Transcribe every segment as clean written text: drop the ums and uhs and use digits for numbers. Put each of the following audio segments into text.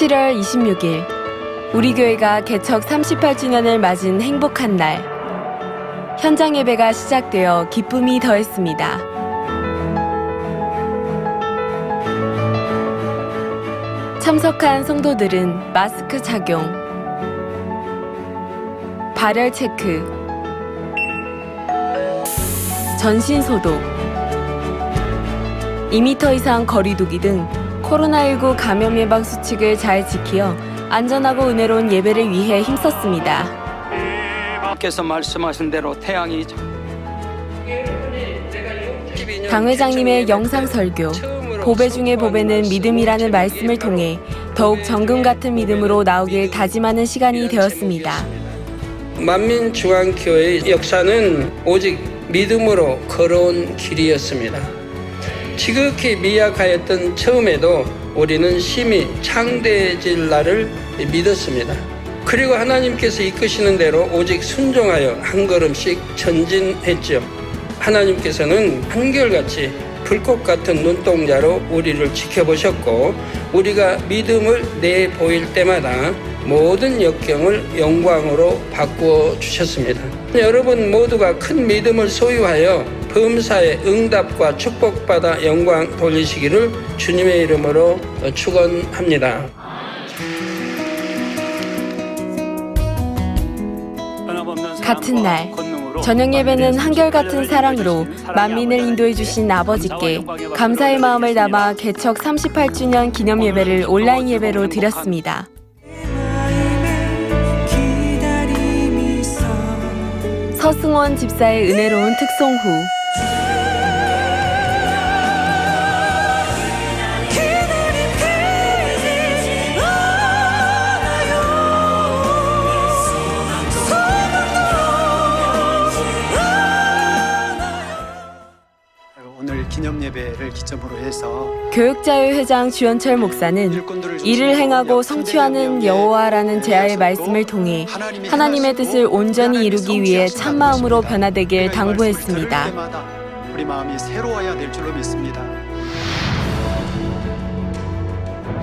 7월 26일, 우리 교회가 개척 38주년을 맞은 행복한 날. 현장 예배가 시작되어 기쁨이 더했습니다. 참석한 성도들은 마스크 착용, 발열 체크, 전신 소독, 2m 이상 거리 두기 등 코로나19 감염 예방 수칙을 잘 지키어 안전하고 은혜로운 예배를 위해 힘썼습니다. 께서 말씀하신 대로 태양이 당 회장님의 영상 설교, 보배 중의 보배는 믿음이라는 말씀을 통해 더욱 정금 같은 믿음으로 나오길 다짐하는 시간이 되었습니다. 만민중앙교회의 역사는 오직 믿음으로 걸어온 길이었습니다. 지극히 미약하였던 처음에도 우리는 심히 창대해질 날을 믿었습니다. 그리고 하나님께서 이끄시는 대로 오직 순종하여 한 걸음씩 전진했죠. 하나님께서는 한결같이 불꽃 같은 눈동자로 우리를 지켜보셨고, 우리가 믿음을 내보일 때마다 모든 역경을 영광으로 바꾸어 주셨습니다. 여러분 모두가 큰 믿음을 소유하여 범사의 응답과 축복받아 영광 돌리시기를 주님의 이름으로 축원합니다. 같은 날, 저녁 예배는 한결같은 사랑으로 만민을 인도해 주신 아버지께 감사의 마음을 담아 개척 38주년 기념 예배를 온라인 예배로 드렸습니다. 서승원 집사의 은혜로운 특송 후 오늘 기념 예배를 기점으로 해서 교육자유회장 주현철 목사는 이를 행하고 성취하는 여호와라는 제아의 말씀을 통해 하나님의 뜻을 온전히 이루기 위해 참마음으로 변화되길 당부했습니다. 우리 마음이 새로워야 될 줄로 믿습니다.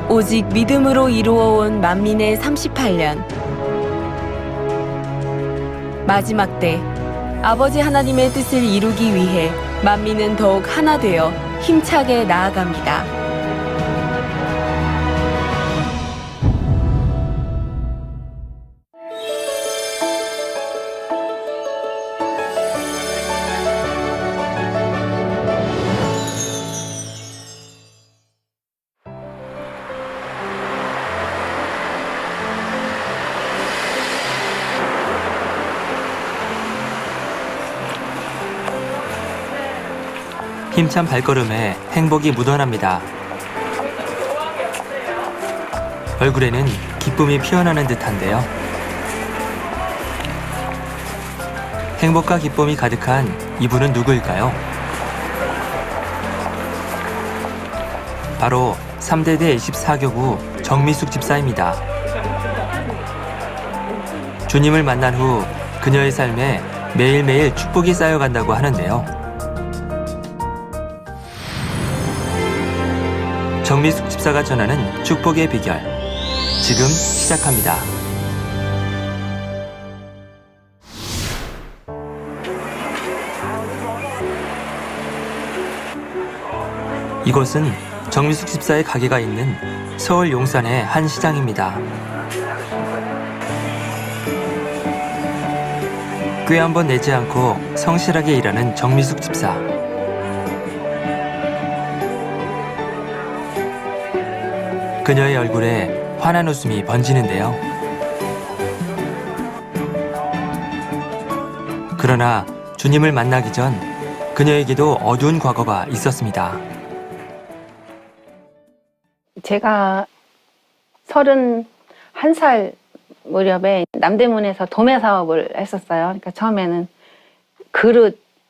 오직 믿음으로 이루어온 만민의 38년. 마지막 때 아버지 하나님의 뜻을 이루기 위해 만민은 더욱 하나 되어 힘차게 나아갑니다. 힘찬 발걸음에 행복이 묻어납니다. 얼굴에는 기쁨이 피어나는 듯한데요. 행복과 기쁨이 가득한 이분은 누구일까요? 바로 3대대 24교구 정미숙 집사입니다. 주님을 만난 후 그녀의 삶에 매일매일 축복이 쌓여간다고 하는데요. 정미숙 집사가 전하는 축복의 비결, 지금 시작합니다. 이곳은 정미숙 집사의 가게가 있는 서울 용산의 한 시장입니다. 꽤 한 번 내지 않고 성실하게 일하는 정미숙 집사. 그녀의 얼굴에 환한 웃음이 번지는데요. 그러나 주님을 만나기 전 그녀에게도 어두운 과거가 있었습니다. 제가 31살 무렵에 남대문에서 도매 사업을 했었어요. 그러니까 처음에는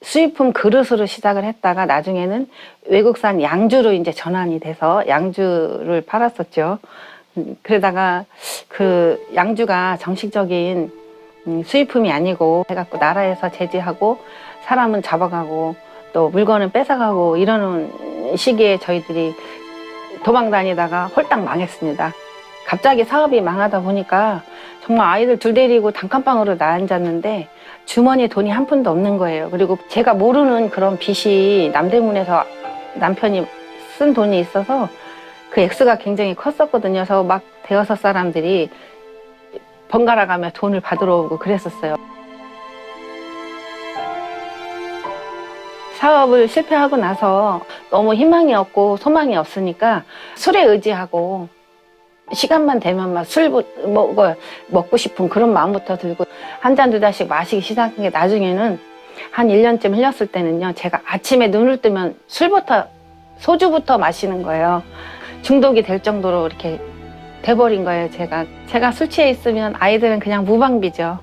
수입품 그릇으로 시작을 했다가 나중에는 외국산 양주로 이제 전환이 돼서 양주를 팔았었죠. 그러다가 그 양주가 정식적인 수입품이 아니고 해갖고 나라에서 제지하고 사람은 잡아가고 또 물건은 뺏어가고 이러는 시기에 저희들이 도망 다니다가 홀딱 망했습니다. 갑자기 사업이 망하다 보니까 정말 아이들 둘 데리고 단칸방으로 나앉았는데 주머니에 돈이 한 푼도 없는 거예요. 그리고 제가 모르는 그런 빚이 남대문에서 남편이 쓴 돈이 있어서 그 액수가 굉장히 컸었거든요. 그래서 막 대여섯 사람들이 번갈아 가며 돈을 받으러 오고 그랬었어요. 사업을 실패하고 나서 너무 희망이 없고 소망이 없으니까 술에 의지하고 시간만 되면 막 술 먹고 싶은 그런 마음부터 들고 한 잔 두 잔씩 마시기 시작한 게 나중에는 한 1년쯤 흘렸을 때는요. 제가 아침에 눈을 뜨면 소주부터 마시는 거예요. 중독이 될 정도로 이렇게 돼버린 거예요. 제가 술 취해 있으면 아이들은 그냥 무방비죠.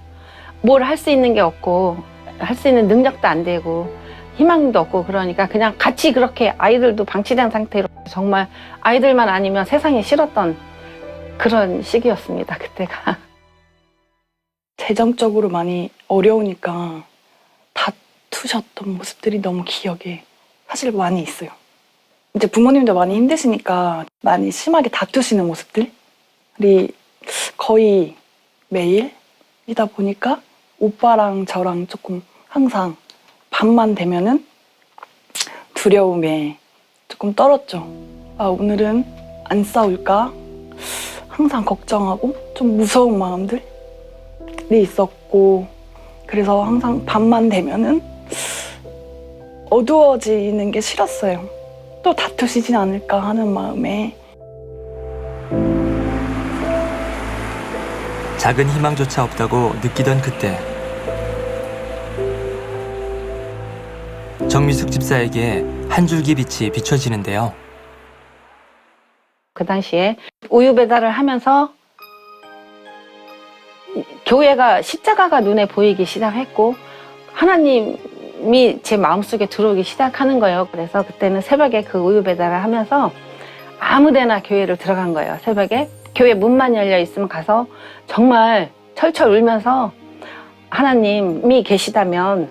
뭘 할 수 있는 게 없고 할 수 있는 능력도 안 되고 희망도 없고 그러니까 그냥 같이 그렇게 아이들도 방치된 상태로 정말 아이들만 아니면 세상이 싫었던 그런 시기였습니다. 그때가. 재정적으로 많이 어려우니까 다투셨던 모습들이 너무 기억에 사실 많이 있어요. 이제 부모님도 많이 힘드시니까 많이 심하게 다투시는 모습들이 거의 매일이다 보니까 오빠랑 저랑 조금 항상 밤만 되면은 두려움에 조금 떨었죠. 아, 오늘은 안 싸울까? 항상 걱정하고 좀 무서운 마음들이 있었고, 그래서 항상 밤만 되면은 어두워지는 게 싫었어요. 또 다투시진 않을까 하는 마음에. 작은 희망조차 없다고 느끼던 그때 정미숙 집사에게 한 줄기 빛이 비춰지는데요. 그 당시에 우유 배달을 하면서 교회가 십자가가 눈에 보이기 시작했고 하나님이 제 마음속에 들어오기 시작하는 거예요. 그래서 그때는 새벽에 그 우유 배달을 하면서 아무데나 교회를 들어간 거예요. 새벽에 교회 문만 열려 있으면 가서 정말 철철 울면서 하나님이 계시다면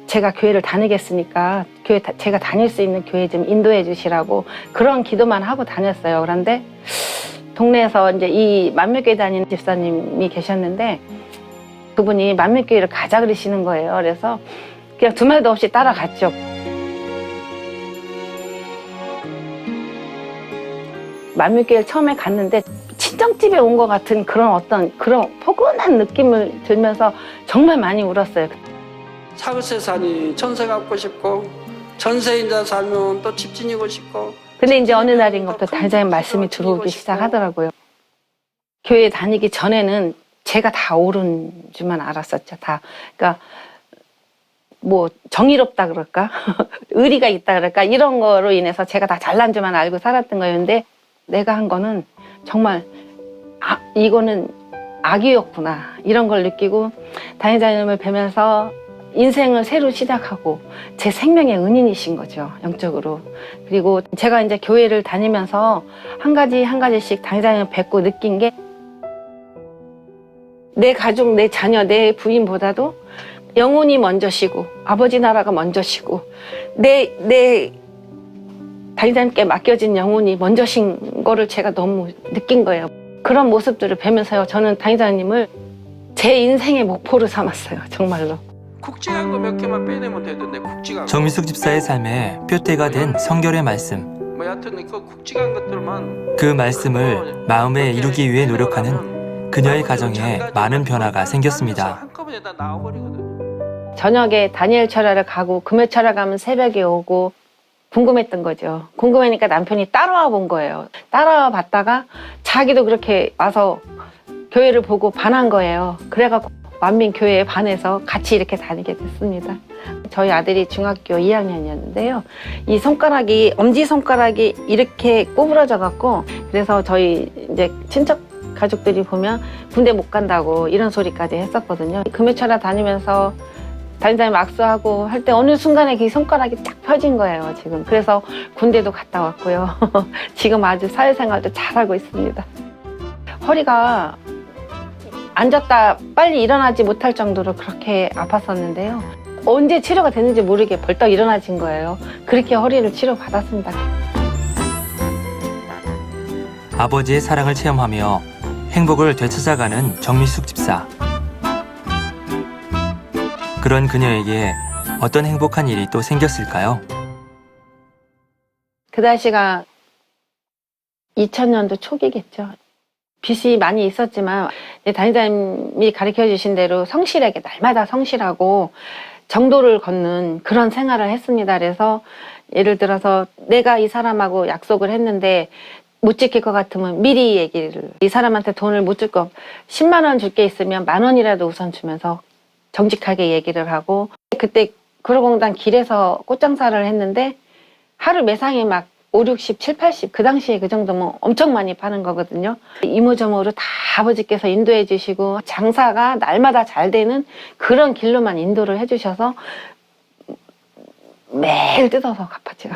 제가 교회를 다니겠으니까 제가 다닐 수 있는 교회 좀 인도해 주시라고 그런 기도만 하고 다녔어요. 그런데 동네에서 이제 이 만밀교회 다니는 집사님이 계셨는데 그분이 만밀교회를 가자 그러시는 거예요. 그래서 그냥 두 말도 없이 따라갔죠. 만밀교회를 처음에 갔는데 친정집에 온 것 같은 그런 포근한 느낌을 들면서 정말 많이 울었어요. 사글세 사니 전세 갖고 싶고 전세인자 살면 또 집 지니고 싶고. 근데 이제 어느 날인가부터 당장에 말씀이 들어오기 시작하더라고요. 교회 다니기 전에는 제가 다 옳은 줄만 알았었죠. 다. 그러니까 뭐 정의롭다 그럴까? 의리가 있다 그럴까? 이런 거로 인해서 제가 다 잘난 줄만 알고 살았던 거였는데 내가 한 거는 정말 이거는 악이었구나 이런 걸 느끼고 당회장님을 뵈면서 인생을 새로 시작하고 제 생명의 은인이신 거죠, 영적으로. 그리고 제가 이제 교회를 다니면서 한 가지씩 당회장님을 뵙고 느낀 게 내 가족, 내 자녀, 내 부인보다도 영혼이 먼저시고 아버지 나라가 먼저시고 내 당회장님께 맡겨진 영혼이 먼저신 거를 제가 너무 느낀 거예요. 그런 모습들을 뵈면서요, 저는 당회장님을 제 인생의 목표로 삼았어요, 정말로. 굵직한 거 몇 개만 빼내면 되던데 굵직한 거. 정미숙 집사의 삶에 뼈대가 된 성결의 말씀. 뭐 여하튼 그 굵직한 것들만 그 말씀을 마음에 이루기 위해 노력하는 그녀의 가정에 많은 변화가 생겼습니다. 한꺼번에 다 나와버리거든. 저녁에 다니엘 철야를 가고 금요 철야 가면 새벽에 오고 궁금했던 거죠. 궁금하니까 남편이 따라와 본 거예요. 따라와 봤다가 자기도 그렇게 와서 교회를 보고 반한 거예요. 그래갖고 만민교회에 반해서 같이 이렇게 다니게 됐습니다. 저희 아들이 중학교 2학년이었는데요. 이 엄지손가락이 이렇게 구부러져 갖고 그래서 저희 이제 친척 가족들이 보면 군대 못 간다고 이런 소리까지 했었거든요. 금요철야 다니면서 담임자님 악수하고 할 때 어느 순간에 그 손가락이 딱 펴진 거예요, 지금. 그래서 군대도 갔다 왔고요. 지금 아주 사회생활도 잘하고 있습니다. 허리가 앉았다 빨리 일어나지 못할 정도로 그렇게 아팠었는데요. 언제 치료가 됐는지 모르게 벌떡 일어나진 거예요. 그렇게 허리를 치료받았습니다. 아버지의 사랑을 체험하며 행복을 되찾아가는 정미숙 집사. 그런 그녀에게 어떤 행복한 일이 또 생겼을까요? 그 당시가 2000년도 초기겠죠. 빚이 많이 있었지만 담임자님이 가르쳐 주신 대로 성실하게 날마다 성실하고 정도를 걷는 그런 생활을 했습니다. 그래서 예를 들어서 내가 이 사람하고 약속을 했는데 못 지킬 것 같으면 미리 얘기를, 이 사람한테 돈을 못 줄 거 10만 원 줄 게 있으면 10,000원이라도 우선 주면서 정직하게 얘기를 하고, 그때 구로공단 길에서 꽃장사를 했는데 하루 매상이 막 5, 60, 7, 80, 그 당시에 그 정도면 엄청 많이 파는 거거든요. 이모저모로 다 아버지께서 인도해 주시고 장사가 날마다 잘 되는 그런 길로만 인도를 해 주셔서 매일 뜯어서 갚았죠.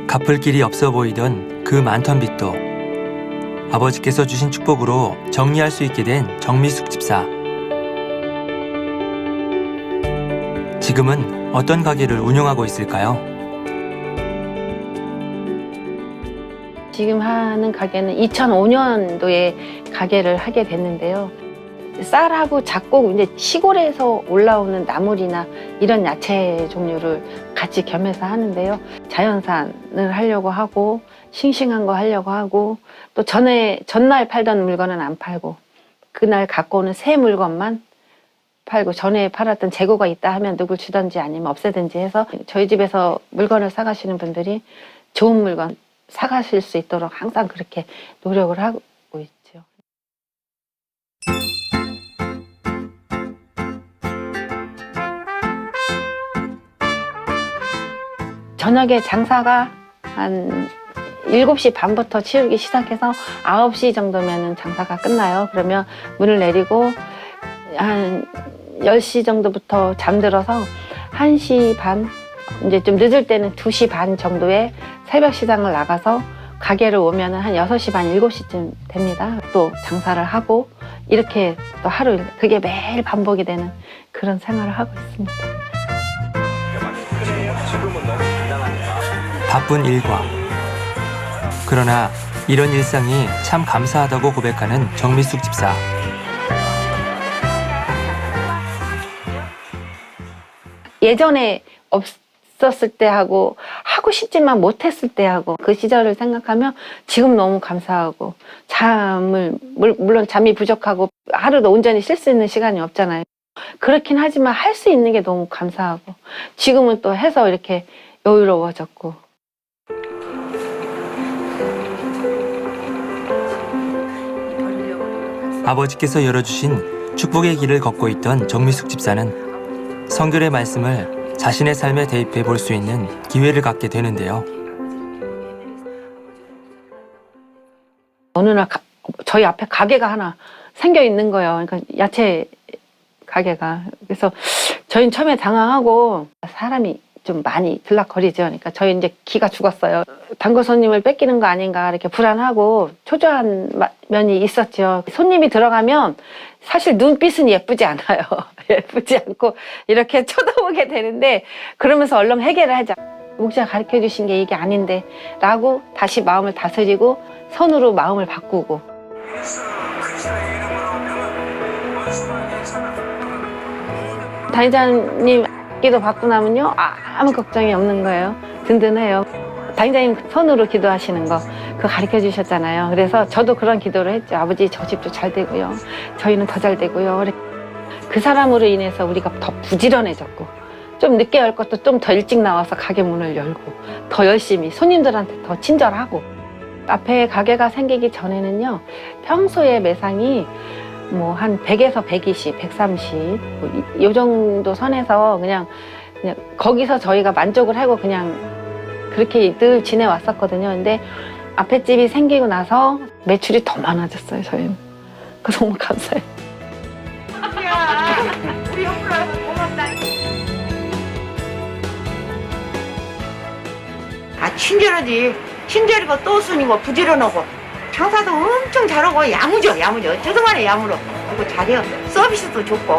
갚을 길이 없어 보이던 그 많던 빚도 아버지께서 주신 축복으로 정리할 수 있게 된 정미숙 집사. 지금은 어떤 가게를 운영하고 있을까요? 지금 하는 가게는 2005년도에 가게를 하게 됐는데요. 쌀하고 잡곡, 이제 시골에서 올라오는 나물이나 이런 야채 종류를 같이 겸해서 하는데요. 자연산을 하려고 하고 싱싱한 거 하려고 하고, 또 전날 팔던 물건은 안 팔고 그날 갖고 오는 새 물건만 팔고, 전에 팔았던 재고가 있다 하면 누굴 주든지 아니면 없애든지 해서 저희 집에서 물건을 사가시는 분들이 좋은 물건 사가실 수 있도록 항상 그렇게 노력을 하고 있죠. 저녁에 장사가 한 7시 반부터 치우기 시작해서 9시 정도면 장사가 끝나요. 그러면 문을 내리고 한 10시 정도부터 잠들어서 1시 반, 이제 좀 늦을 때는 2시 반 정도에 새벽 시장을 나가서 가게를 오면 한 6시 반, 7시쯤 됩니다. 또 장사를 하고 이렇게 또 하루, 그게 매일 반복이 되는 그런 생활을 하고 있습니다. 바쁜 일과. 그러나 이런 일상이 참 감사하다고 고백하는 정미숙 집사. 예전에 없었을 때하고 하고 싶지만 못했을 때하고 그 시절을 생각하면 지금 너무 감사하고, 잠을 물론 잠이 부족하고 하루도 온전히 쉴 수 있는 시간이 없잖아요. 그렇긴 하지만 할 수 있는 게 너무 감사하고, 지금은 또 해서 이렇게 여유로워졌고. 아버지께서 열어주신 축복의 길을 걷고 있던 정미숙 집사는 성결의 말씀을 자신의 삶에 대입해 볼 수 있는 기회를 갖게 되는데요. 어느 날 저희 앞에 가게가 하나 생겨 있는 거예요. 그러니까 야채 가게가. 그래서 저희는 처음에 당황하고, 사람이 좀 많이 들락거리죠. 그러니까 저희 이제 기가 죽었어요. 단골 손님을 뺏기는 거 아닌가 이렇게 불안하고 초조한 면이 있었죠. 손님이 들어가면 사실 눈빛은 예쁘지 않아요. 예쁘지 않고 이렇게 쳐다보게 되는데, 그러면서 얼른 해결을 하자. 목사가 가르쳐 주신 게 이게 아닌데 라고 다시 마음을 다스리고 선으로 마음을 바꾸고. 담임자님 기도 받고 나면요, 아무 걱정이 없는 거예요. 든든해요. 담임자님 손으로 기도하시는 거 그거 가르쳐 주셨잖아요. 그래서 저도 그런 기도를 했죠. 아버지, 저 집도 잘 되고요, 저희는 더 잘 되고요. 그 사람으로 인해서 우리가 더 부지런해졌고, 좀 늦게 열 것도 좀 더 일찍 나와서 가게 문을 열고 더 열심히 손님들한테 더 친절하고. 앞에 가게가 생기기 전에는요, 평소에 매상이 뭐 한 100에서 120, 130, 이 정도 선에서 그냥 거기서 저희가 만족을 하고 그냥 그렇게 늘 지내왔었거든요. 근데 앞에 집이 생기고 나서 매출이 더 많아졌어요, 저희는. 그래서 너무 감사해요. 우리 형부라 고맙다. 친절하지. 친절이고 또순이고 부지런하고 장사도 엄청 잘하고 야무져. 저동안에 야무러. 그리고 잘해요. 서비스도 좋고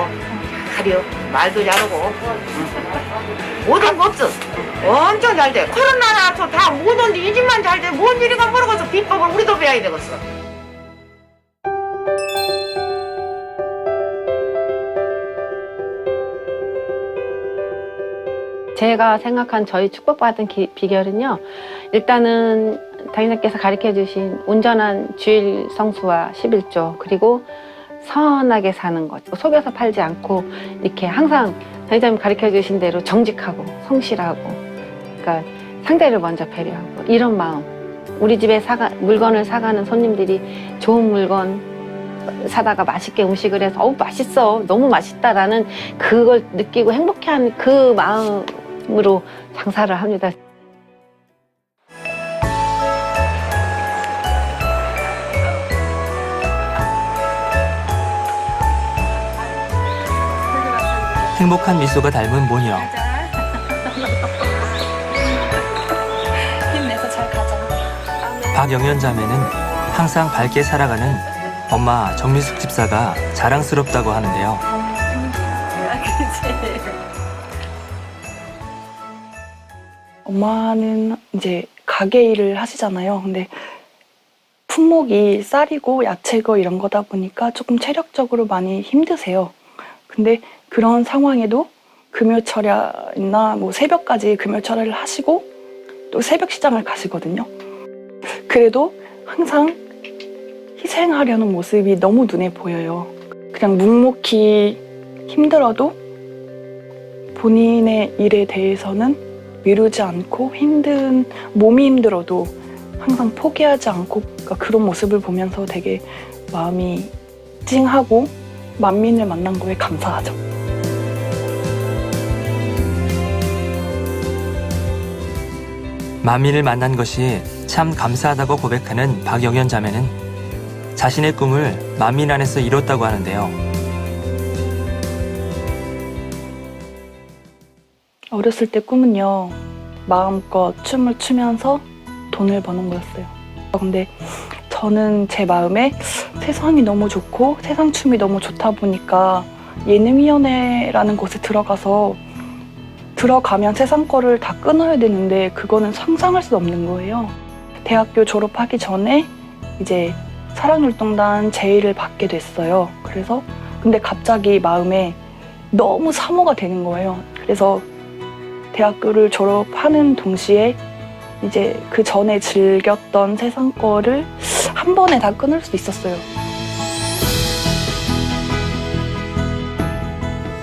가려. 말도 잘하고. 모든 거 없어. 엄청 잘 돼. 코로나 나서 다 못 온데 이 집만 잘 돼. 뭔 일이가 모르겠어. 비법을 우리도 배워야 되겠어. 제가 생각한 저희 축복받은 비결은요. 일단은 당신께서 가르쳐주신 온전한 주일 성수와 11조 그리고 선하게 사는 것. 속여서 팔지 않고 이렇게 항상 당신님 가르쳐주신 대로 정직하고 성실하고 그러니까 상대를 먼저 배려하고 이런 마음. 우리 집에 물건을 사가는 손님들이 좋은 물건 사다가 맛있게 음식을 해서 어우 맛있어 너무 맛있다라는 그걸 느끼고 행복해하는 그 마음으로 장사를 합니다. 행복한 미소가 닮은 모녀. 힘내서 잘 가자. 박영현 자매는 항상 밝게 살아가는 엄마 정미숙 집사가 자랑스럽다고 하는데요. 엄마는 이제 가게 일을 하시잖아요. 근데 품목이 쌀이고 야채고 이런 거다 보니까 조금 체력적으로 많이 힘드세요. 근데 그런 상황에도 금요철야나 뭐 새벽까지 금요철야를 하시고 또 새벽 시장을 가시거든요. 그래도 항상 희생하려는 모습이 너무 눈에 보여요. 그냥 묵묵히 힘들어도 본인의 일에 대해서는 미루지 않고 몸이 힘들어도 항상 포기하지 않고 그러니까 그런 모습을 보면서 되게 마음이 찡하고 만민을 만난 거에 감사하죠. 만민을 만난 것이 참 감사하다고 고백하는 박영현 자매는 자신의 꿈을 만민 안에서 이뤘다고 하는데요. 어렸을 때 꿈은요, 마음껏 춤을 추면서 돈을 버는 거였어요. 근데 저는 제 마음에 세상이 너무 좋고 세상 춤이 너무 좋다 보니까 예능위원회라는 곳에 들어가면 세상 거를 다 끊어야 되는데 그거는 상상할 수 없는 거예요. 대학교 졸업하기 전에 이제 사랑율동단 제의를 받게 됐어요. 그래서 근데 갑자기 마음에 너무 사모가 되는 거예요. 그래서 대학교를 졸업하는 동시에 이제 그 전에 즐겼던 세상 거를 한 번에 다 끊을 수 있었어요.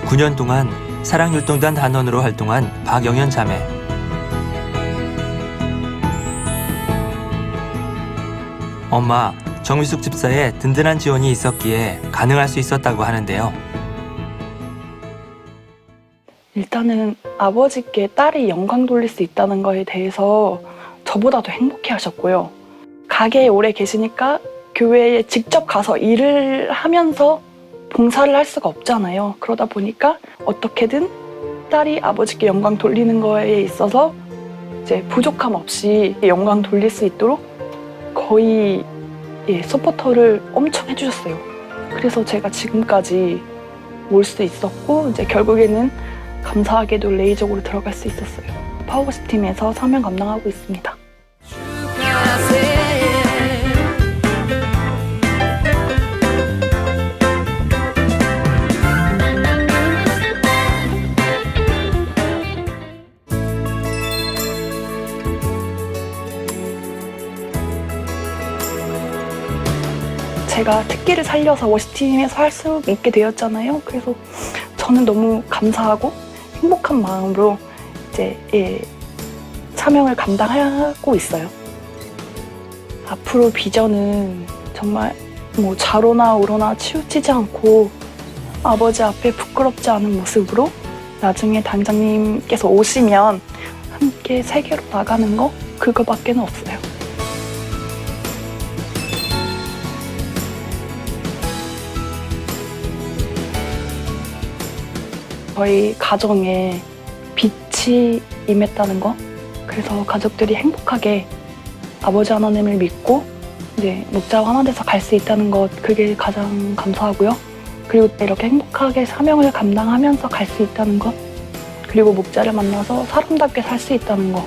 9년 동안 사랑율동단 단원으로 활동한 박영현 자매. 엄마 정미숙 집사의 든든한 지원이 있었기에 가능할 수 있었다고 하는데요. 일단은 아버지께 딸이 영광 돌릴 수 있다는 거에 대해서 저보다도 행복해 하셨고요. 가게에 오래 계시니까 교회에 직접 가서 일을 하면서 봉사를 할 수가 없잖아요. 그러다 보니까 어떻게든 딸이 아버지께 영광 돌리는 거에 있어서 이제 부족함 없이 영광 돌릴 수 있도록 거의 서포터를 엄청 해주셨어요. 그래서 제가 지금까지 올 수 있었고 이제 결국에는 감사하게도 레이저고로 들어갈 수 있었어요. 파워시팀에서 사명 감당하고 있습니다. 제가 특기를 살려서 워시팀에서 할 수 있게 되었잖아요. 그래서 저는 너무 감사하고 행복한 마음으로 이제 사명을 감당하고 있어요. 앞으로 비전은 정말 뭐 좌로나 우로나 치우치지 않고 아버지 앞에 부끄럽지 않은 모습으로 나중에 단장님께서 오시면 함께 세계로 나가는 거 그거밖에 없어요. 저희 가정에 빛이 임했다는 거, 그래서 가족들이 행복하게 아버지 하나님을 믿고 이제 목자와 하나 돼서 갈 수 있다는 것, 그게 가장 감사하고요. 그리고 이렇게 행복하게 사명을 감당하면서 갈 수 있다는 것, 그리고 목자를 만나서 사람답게 살 수 있다는 것,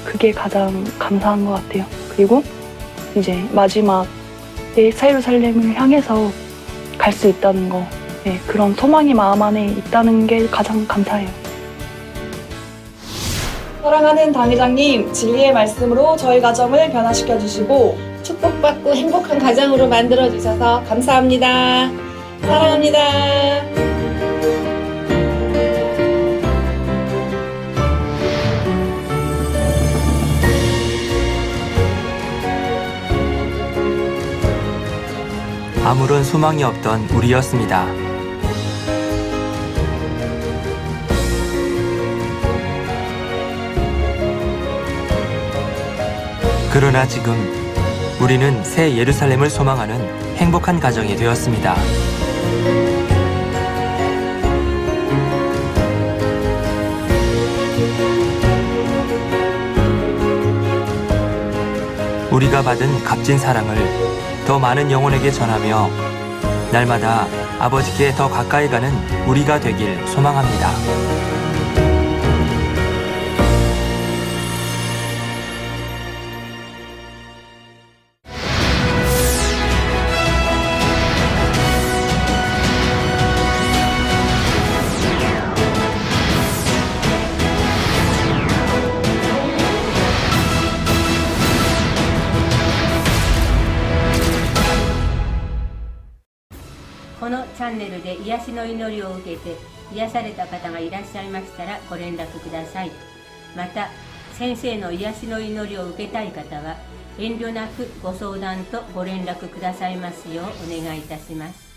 그게 가장 감사한 것 같아요. 그리고 이제 마지막 예루살렘을 향해서 갈 수 있다는 거, 네, 그런 소망이 마음 안에 있다는 게 가장 감사해요. 사랑하는 당회장님, 진리의 말씀으로 저희 가정을 변화시켜 주시고 축복받고 행복한 가정으로 만들어 주셔서 감사합니다. 사랑합니다. 아무런 소망이 없던 우리였습니다. 그러나 지금 우리는 새 예루살렘을 소망하는 행복한 가정이 되었습니다. 우리가 받은 값진 사랑을 더 많은 영혼에게 전하며 날마다 아버지께 더 가까이 가는 우리가 되길 소망합니다.このチャンネルで癒しの祈りを受けて癒された方がいらっしゃいましたらご連絡ください。また先生の癒しの祈りを受けたい方は遠慮なくご相談とご連絡くださいますようお願いいたします。